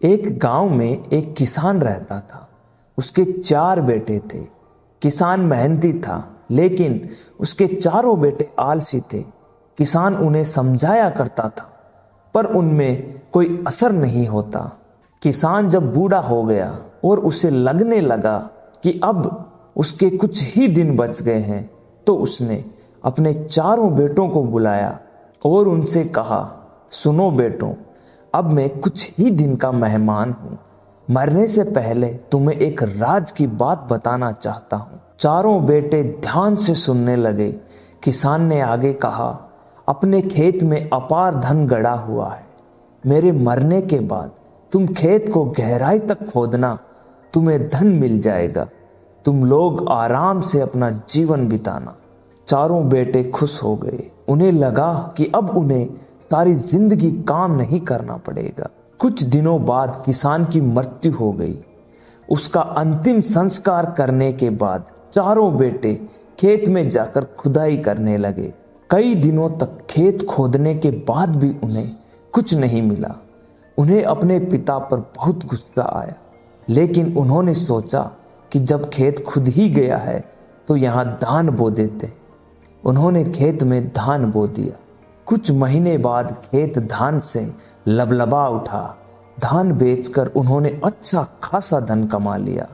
एक गांव में एक किसान रहता था। उसके 4 बेटे थे। किसान मेहनती था, लेकिन उसके चारों बेटे आलसी थे। किसान उन्हें समझाया करता था, पर उनमें कोई असर नहीं होता। किसान जब बूढ़ा हो गया और उसे लगने लगा कि अब उसके कुछ ही दिन बच गए हैं, तो उसने अपने चारों बेटों को बुलाया और उनसे कहा, सुनो बेटों, अब मैं कुछ ही दिन का मेहमान हूं। मरने से पहले तुम्हें एक राज की बात बताना चाहता हूं। चारों बेटे ध्यान से सुनने लगे। किसान ने आगे कहा, अपने खेत में अपार धन गड़ा हुआ है। मेरे मरने के बाद तुम खेत को गहराई तक खोदना, तुम्हें धन मिल जाएगा। तुम लोग आराम से अपना जीवन बिताना। चारों बेटे खुश हो गए। उन्हें लगा कि अब उन्हें सारी जिंदगी काम नहीं करना पड़ेगा। कुछ दिनों बाद किसान की मृत्यु हो गई। उसका अंतिम संस्कार करने के बाद चारों बेटे खेत में जाकर खुदाई करने लगे। कई दिनों तक खेत खोदने के बाद भी उन्हें कुछ नहीं मिला। उन्हें अपने पिता पर बहुत गुस्सा आया, लेकिन उन्होंने सोचा कि जब खेत खुद ही गया है तो यहाँ धान बो देते हैं। उन्होंने खेत में धान बो दिया। कुछ महीने बाद खेत धान से लबलबा उठा। धान बेचकर उन्होंने अच्छा खासा धन कमा लिया।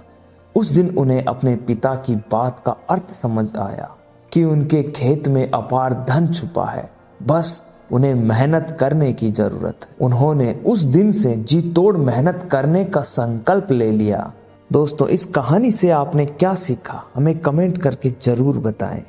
उस दिन उन्हें अपने पिता की बात का अर्थ समझ आया कि उनके खेत में अपार धन छुपा है, बस उन्हें मेहनत करने की जरूरत है। उन्होंने उस दिन से जी तोड़ मेहनत करने का संकल्प ले लिया। दोस्तों, इस कहानी से आपने क्या सीखा, हमें कमेंट करके जरूर बताएं।